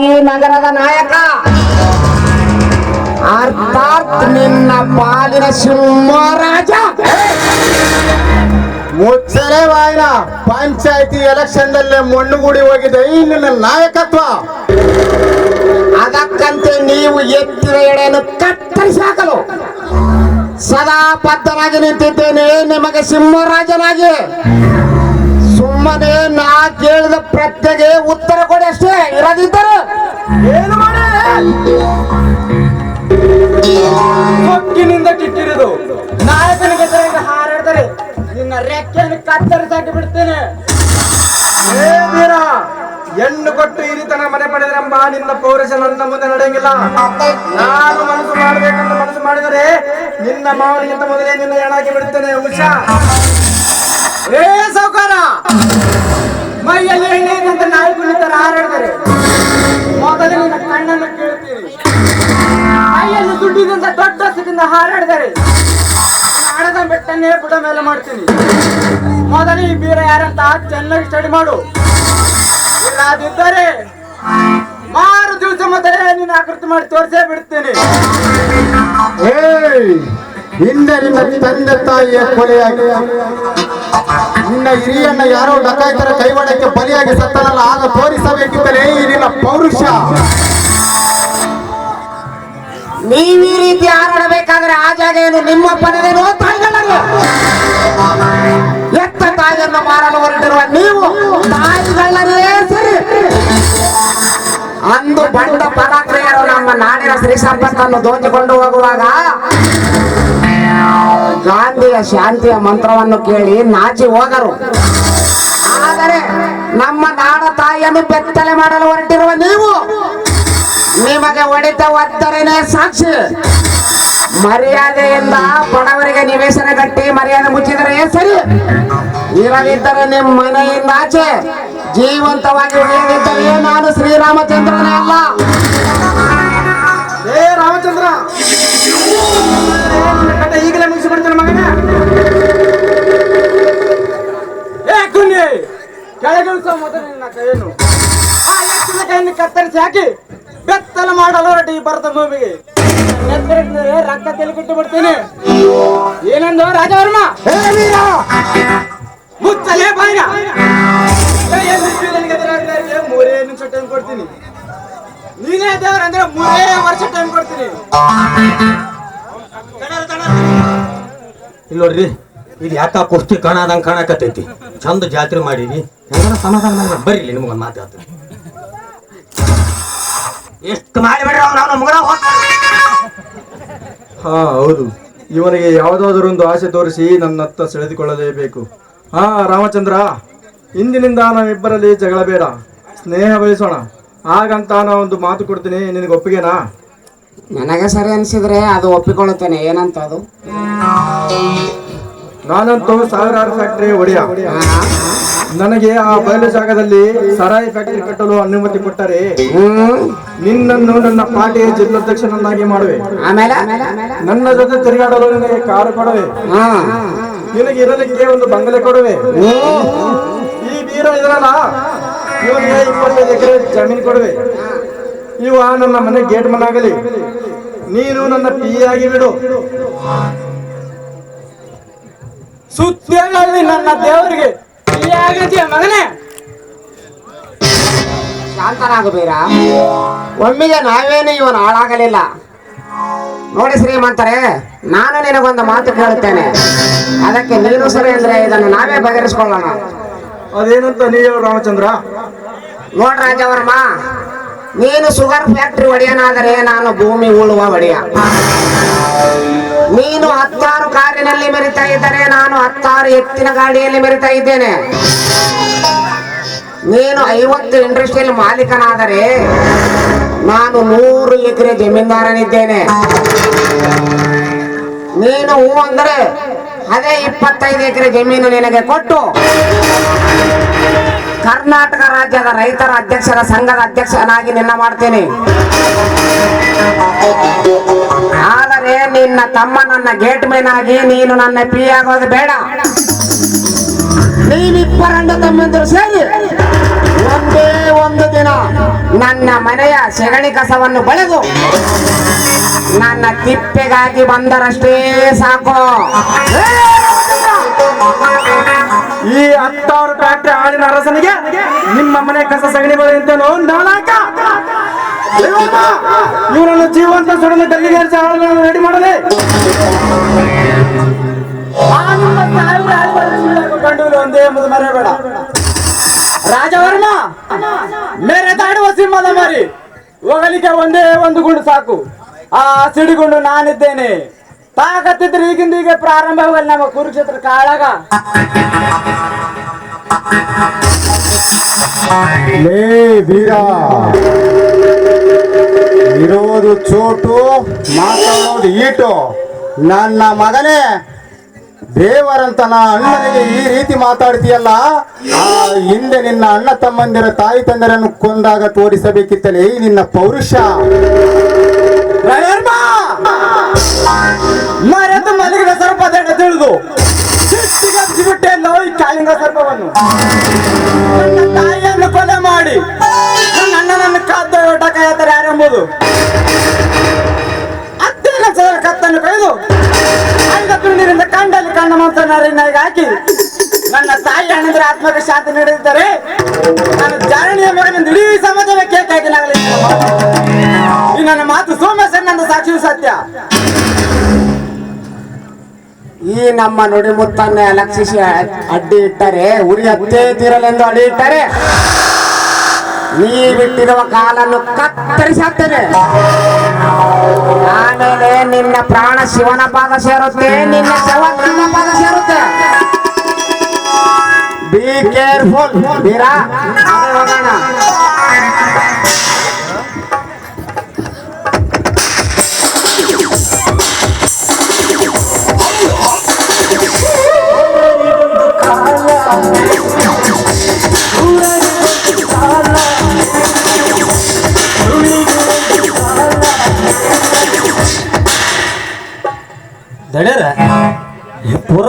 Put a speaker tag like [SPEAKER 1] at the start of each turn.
[SPEAKER 1] ಈ ನಗರದ ನಾಯಕ ಅರ್ಥಾತ್ ನಿನ್ನ ಪಾಲಿನ ಸಿಂಹರಾಜ.
[SPEAKER 2] ಮುಚ್ಚರೆ ಬಾಯಿನ ಪಂಚಾಯತಿ ಎಲೆಕ್ಷನ್ ನಲ್ಲಿ ಮಣ್ಣುಗೂಡಿ ಹೋಗಿದೆ ಈ ನಿನ್ನ ನಾಯಕತ್ವ.
[SPEAKER 1] ಅದಕ್ಕಂತೆ ನೀವು ಎತ್ತಿದ ಎಡೆಯನ್ನು ಕತ್ತರಿಸಿ ಹಾಕಲು ಸದಾ ಬದ್ಧನಾಗಿ ನಿಂತಿದ್ದೇನೆ ನಿಮಗೆ ಸಿಂಹರಾಜನಾಗಿ. ಸುಮ್ಮನೆ ನಾ ಕೇಳಿದ ಪ್ರಶ್ನೆಗೆ ಉತ್ತರ ಕೊಡಿ ಅಷ್ಟೇ, ಇರದಿದ್ದರೆ
[SPEAKER 2] ಏನು ಮಾಡಿ ಸೊಕ್ಕಿನಿಂದ ಕಿಕ್ಕಿರಿದು ನಾಯಕನಿಗೆ ಹಾರಾಡ್ತಾರೆ ನಿನ್ನ ರೆಕ್ಕೆಯನ್ನು ಕತ್ತರಿಸಾಕಿ ಬಿಡ್ತೇನೆ. ಹೆಣ್ಣು ಕೊಟ್ಟು ಹಿರಿತನ ಮನೆ ಪಡೆದ್ರೆಂಬ ನಿನ್ನ ಪೌರುಷ ನನ್ನ ಮುಂದೆ ನಡೆಯಂಗಿಲ್ಲ. ನಾನು ಮನಸ್ಸು ಮಾಡಬೇಕಂತ ಮನಸ್ಸು ಮಾಡಿದರೆ ನಿನ್ನ ಮಾವನಿಗಿಂತ ಮೊದಲೇ ನಿನ್ನ ಹೆಣಾಕಿ ಬಿಡುತ್ತೇನೆ. ಉಷಾ ಏ ಸೌಕಾರ ಮೈಯಲ್ಲಿ ಎಣ್ಣೆ ಅಂತ ನಾಯಕನಿಂದ ಹಾರಾಡ್ತಾರೆ. ಮೊದಲು ನಿನ್ನ ಕಣ್ಣನ್ನು ಕೇಳ್ತೀನಿ. ಮೈಯಲ್ಲಿ ದುಡ್ಡಿನಿಂದ ದೊಡ್ಡ ಸಿಕ್ಕಿಂದ ಹಾರಾಡಿದರೆ ಹಣದ ಬೆಟ್ಟನ್ನೇ ಬುಡ ಮೇಲೆ ಮಾಡ್ತೀನಿ. ಮೊದಲು ಈ ಬೀರ ಯಾರಂತ ಚೆನ್ನಾಗಿ ಸ್ಟಡಿ ಮಾಡು. ಇಲ್ಲದಿದ್ದರೆ ಮಾರು ದಿವಸ ಮೊದಲೇ ನಿನ್ನ ಆಕೃತಿ ಮಾಡಿ ತೋರಿಸೇ ಬಿಡ್ತೇನೆ. ಹಿಂದೆ ನಿನ್ನ ತಂದೆ ತಾಯಿಯ ಕೊಲೆಯಾಗಿ ನಿನ್ನ ಹಿರಿಯನ್ನ ಯಾರೋ ಡಕಾಯಿತರ ಕೈವಾಡಕ್ಕೆ ಬಲಿಯಾಗಿ ಸತ್ತನಲ್ಲ, ಆಗ ತೋರಿಸಬೇಕಿದ್ದರೆ ಈ ನಿನ್ನ ಪೌರುಷ.
[SPEAKER 1] ನೀವು ಈ ರೀತಿ ಹಾರಾಡಬೇಕಾದ್ರೆ ಆ ಜಾಗ ಏನು ನಿಮ್ಮಪ್ಪನೇನೋ ತಾಯಿಗಳಲ್ಲ. ಎತ್ತ ತಾಯಿಯನ್ನು ಮಾರಲು ಹೊರಟಿರುವ ನೀವು ತಾಯಿಗಳೇ ಸರಿ. ಅಂದು ಬಂಡ ಪರಾಕ್ರಿಯರು ನಮ್ಮ ನಾಡಿನ ಶ್ರೀ ಸಂಪತ್ತನ್ನು ದೋಚಿಕೊಂಡು ಹೋಗುವಾಗ ಗಾಂಧಿಯ ಶಾಂತಿಯ ಮಂತ್ರವನ್ನು ಕೇಳಿ ನಾಚಿ ಹೋದರು. ಆದರೆ ನಮ್ಮ ನಾಡ ತಾಯಿಯನ್ನು ಬೆತ್ತಲೆ ಮಾಡಲು ಹೊರಟಿರುವ ನೀವು ನಿಮಗೆ ಹೊಡೆತ ಒತ್ತರೇನೆ ಸಾಕ್ಷಿ. ಮರ್ಯಾದೆಯಿಂದ ಬಡವರಿಗೆ ನಿವೇಶನ ಕಟ್ಟಿ ಮರ್ಯಾದೆ ಮುಚ್ಚಿದರೆ ಸರಿ, ಇರದಿದ್ದರೆ ನಿಮ್ಮ ಮನೆಯಿಂದ ಆಚೆ ಜೀವಂತವಾಗಿ ಉಳಿಯದಿದ್ದರೆ ನಾನು ಶ್ರೀರಾಮಚಂದ್ರನೇ ಅಲ್ಲ.
[SPEAKER 2] ಏ ರಾಮಚಂದ್ರ, ಈಗಲೇ ಮುಗಿಸಿಬಿಡ್ತೇನೆ ಮಗನ. ಏ ಕುನ್ನಿ, ಕೆಳಗಿಳಿಸೋ ಮೊದಲು ನಿನ್ನ ಕೈಯನ್ನು ಆ ಎತ್ತಿನ ಕೈಯನ್ನು ಕತ್ತರಿಸಿ ಹಾಕಿ ಬೆತ್ತಲ ಮಾಡಲು ಹೊರಟಿ ಬರದ ಭೂಮಿಗೆ ರಕ್ತ ತೆಲಿಬಿಟ್ಟು ಬಿಡ್ತೀನಿ. ಏನಂದು ರಾಜವರ್ಮ? ಮುಚ್ಚಲೇ ಬಾಯಿನ. ಮೂರೇ ನಿಮಿಷ ಟೈಮ್ ಕೊಡ್ತೀನಿ. ನೀನೇ ದೇವ್ರ ಅಂದ್ರೆ 3 ವರ್ಷ ಟೈಮ್ ಕೊಡ್ತೀನಿ.
[SPEAKER 3] ಇಲ್ಲಿ ನೋಡ್ರಿ, ಇದು ಯಾಕ ಕುಸ್ತಿ ಕಾಣದಂಗ ಕಾಣಕತ್ತೈತಿ. ಚಂದ ಜಾತ್ರೆ ಮಾಡೀವಿ, ಹೆಂಗ ಸಮಾಧಾನ ಬರ್ರಿ. ನಿಮ್ಗೊಂದು ಮಾತಾಡ್ತೀನಿ. ಎಷ್ಟು ಮಾಡಿಬಿಡ್ರಿ ನಾವು ಮಗಳ.
[SPEAKER 2] ಹಾ ಹೌದು, ಇವನಿಗೆ ಯಾವುದಾದರೂ ಒಂದು ಆಸೆ ತೋರಿಸಿ ನನ್ನತ್ತ ಸೆಳೆದುಕೊಳ್ಳಲೇಬೇಕು. ಹಾ ರಾಮಚಂದ್ರ, ಇಂದಿನಿಂದ ನಾವಿಬ್ಬರಲ್ಲಿ ಜಗಳ ಬೇಡ, ಸ್ನೇಹ ಬಯಸೋಣ. ಹಾಗಂತ ನಾನು ಒಂದು ಮಾತು ಕೊಡ್ತೀನಿ, ನಿನಗೆ ಒಪ್ಪಿಗೆನಾ?
[SPEAKER 1] ನನಗೆ ಸರಿ ಅನಿಸಿದ್ರೆ ಅದು ಒಪ್ಪಿಕೊಳ್ಳುತ್ತೇನೆ. ಏನಂತ ಅದು?
[SPEAKER 2] ನಾನಂತೂ ಸಾವಿರಾರು ಫ್ಯಾಕ್ಟರಿ ಒಡೆಯ. ನನಗೆ ಆ ಬಯಲು ಜಾಗದಲ್ಲಿ ಸರಾಯಿ ಫ್ಯಾಕ್ಟರಿ ಕಟ್ಟಲು ಅನುಮತಿ ಕೊಟ್ಟರೆ ನಿನ್ನನ್ನು ನನ್ನ ಪಾರ್ಟಿಯ ಜಿಲ್ಲಾಧ್ಯಕ್ಷನನ್ನಾಗಿ ಮಾಡುವೆ.
[SPEAKER 1] ಆಮೇಲೆ
[SPEAKER 2] ನನ್ನ ಜೊತೆ ತಿರುಗಾಡಲು ನಿನಗೆ ಕಾರು ಕೊಡುವೆ. ನಿನಗೆ ಇರಲಿಕ್ಕೆ ಒಂದು ಬಂಗಲೆ ಕೊಡುವೆ. ಈ ಬೀರ ಇದರಲ್ಲ, ಇವನಿಗೆ 25 ಎಕರೆ ಜಮೀನು ಕೊಡುವೆ. ಇವ ನನ್ನ ಮನೆ ಗೇಟ್ ಮನಾಗಲಿ. ನೀನು ನನ್ನ ಪಿ ಆಗಿ ಬಿಡು. ಸುತ್ತೇಳಲ್ಲಿ ನನ್ನ ದೇವರಿಗೆ ಮಗನೇ.
[SPEAKER 1] ಶಾಂತನಾಗಬೇಡ. ಒಮ್ಮಿಗೆ ನಾವೇನು ಇವನು ಹಾಳಾಗಲಿಲ್ಲ. ನೋಡಿ ಶ್ರೀಮಂತರೇ, ನಾನು ನಿನಗೊಂದು ಮಾತು ಕೇಳುತ್ತೇನೆ, ಅದಕ್ಕೆ ನೀನು ಸರಿ ಅಂದ್ರೆ ಇದನ್ನು ನಾವೇ ಬಗೆಹರಿಸಿಕೊಳ್ಳೋಣ.
[SPEAKER 2] ಅದೇನಂತ ನೀವು ರಾಮಚಂದ್ರ?
[SPEAKER 1] ನೋಡ್ ರಾಜವರ್ಮ, ನೀನು ಶುಗರ್ ಫ್ಯಾಕ್ಟರಿ ಒಡೆಯನಾದರೆ ನಾನು ಭೂಮಿ ಉಳುವ ಒಡೆಯ. ನೀನು 16 ಕಾರಿನಲ್ಲಿ ಮೆರಿತಾ ಇದ್ದರೆ ನಾನು 16 ಎತ್ತಿನ ಗಾಡಿಯಲ್ಲಿ ಮೆರಿತಾ ಇದ್ದೇನೆ. ನೀನು 50 ಇಂಡಸ್ಟ್ರಿಯಲ್ ಮಾಲೀಕನಾದರೆ ನಾನು 100 ಎಕರೆ ಜಮೀನ್ದಾರನಿದ್ದೇನೆ. ನೀನು ಹೂ ಅಂದರೆ ಅದೇ 25 ಎಕರೆ ಜಮೀನು ನಿನಗೆ ಕೊಟ್ಟು ಕರ್ನಾಟಕ ರಾಜ್ಯದ ರೈತರ ಅಧ್ಯಕ್ಷರ ಸಂಘದ ಅಧ್ಯಕ್ಷನಾಗಿ ನಿನ್ನ ಮಾಡ್ತೇನೆ. ಆದರೆ ನಿನ್ನ ತಮ್ಮ ನನ್ನ ಗೇಟ್ ಮ್ಯಾನ್ ಆಗಿ ನೀನು ನನ್ನ ಪಿ ಆಗೋದು ಬೇಡ. ನೀವಿಬ್ಬರನ್ನು ತಮ್ಮಿಂದರು ಸೇರಿ ಒಂದೇ ಒಂದು ದಿನ ನನ್ನ ಮನೆಯ ಸೆಗಣಿ ಕಸವನ್ನು ಬಳೆದು ನನ್ನ ತಿಪ್ಪೆಗಾಗಿ ಬಂದರಷ್ಟೇ ಸಾಕು.
[SPEAKER 2] ಈ 10,000 ಫ್ಯಾಕ್ಟ್ರಿ ಆಳಿನ ಅರಸನಿಗೆ ನಿಮ್ಮ ಮನೆ ಕಸ ಸಗಣಿ ಬಳಿ ಅಂತೇನು ನಾಳಕ ಇವನನ್ನು ಜೀವಂತ ಸುಡಲು ಗಲ್ಲಿಗೆ ಆಳುಗಳನ್ನು ರೆಡಿ ಮಾಡಲೇ. ಕಂಡು ಒಂದೇ ಎಂಬುದು ಮರೆಯಬೇಡ. ರಾಜವರ್ಮ ಮೆರೆದಾಡುವ ಸಿಂಹದ ಮರಿ, ಹೋಗಲಿಕ್ಕೆ ಒಂದೇ ಒಂದು ಗುಂಡು ಸಾಕು. ಆ ಸಿಡಿಗುಂಡು ನಾನಿದ್ದೇನೆ. ತಾಕತ್ತಿದ್ರೆ ಈಗಿಂದ ಈಗ ಪ್ರಾರಂಭವಾಗಿ ನಮ್ಮ ಕುರುಕ್ಷೇತ್ರ ಕಾಳಗ.
[SPEAKER 4] ಲೇ ವೀರ, ಇರೋದು ಚೋಟು, ಮಾತಾಡೋದು ಈಟು. ನನ್ನ ಮಗನೇ, ದೇವರಂತ ಅಣ್ಣನಿಗೆ ಈ ರೀತಿ ಮಾತಾಡ್ತೀಯಲ್ಲ, ಆ ಹಿಂದೆ ನಿನ್ನ ಅಣ್ಣ ತಮ್ಮಂದಿರ ತಾಯಿ ತಂದರನ್ನು ಕೊಂದಾಗ ತೋರಿಸಬೇಕಿತ್ತಲೇ ನಿನ್ನ ಪೌರುಷ.
[SPEAKER 2] ಮರೆತು ಮಲಗಿದ ಸರ್ಪ ದಡ ತಿಳಿದು ಬಿಟ್ಟೆ ಈ ಕಾಳಿಂಗ ಸರ್ಪವನ್ನು. ನನ್ನ ತಾಯಿಯನ್ನು ಕೊಲೆ ಮಾಡಿ ನನ್ನ ಅಣ್ಣನನ್ನು ಕಾದ ಓಟ ಕಾಯತ್ತಾರೆ ಯಾರೆಂಬುದು. 10 ಲಕ್ಷದ ಕತ್ತನ್ನು ಕೊಯ್ದು 5 ತುಂಡಿನಿಂದ ಕಂಡಲ್ಲಿ ಕಣ್ಣ ಮಾಂಸನಾಗಿ ಹಾಕಿ ನನ್ನ ತಾಯಿ ಅಣ್ಣಂದ್ರೆ ಆತ್ಮಕ್ಕೆ ಶಾಂತಿ ನೀಡಿದ್ದಾರೆ. ನಾನು ಜಾರಣಿಯ ಮಗನಿಂದ ಇಡೀ ಸಮಾಜವೇ ಕೇಕ್ ಹಾಕಿಲಾಗಲಿ. ಈ ನನ್ನ ಮಾತು ಸೋಮೇಶ್ವರನಂದ ಸಾಕ್ಷಿ ಸತ್ಯ.
[SPEAKER 1] ಈ ನಮ್ಮ ನುಡಿಮುತ್ತನ್ನೇ ಅಲಕ್ಷಿಸಿ ಅಡ್ಡಿ ಇಟ್ಟರೆ, ಉರಿ ಹತ್ತೇ ತೀರಲೆಂದು ಅಡಿ ಇಟ್ಟರೆ, ನೀ ಬಿಟ್ಟಿರುವ ಕಾಲನ್ನು ಕತ್ತರಿಸಿ ಹಾಕ್ತೇನೆ. ಆಮೇಲೆ ನಿನ್ನ ಪ್ರಾಣ ಶಿವನ ಪಾದ ಸೇರುತ್ತೆ, ನಿನ್ನ ಶವ ನನ್ನ ಪಾದ ಸೇರುತ್ತೆ. Be careful Beera. ಹೋಗೋಣ.
[SPEAKER 3] ದಡ್ಯಾರ ಪೂರ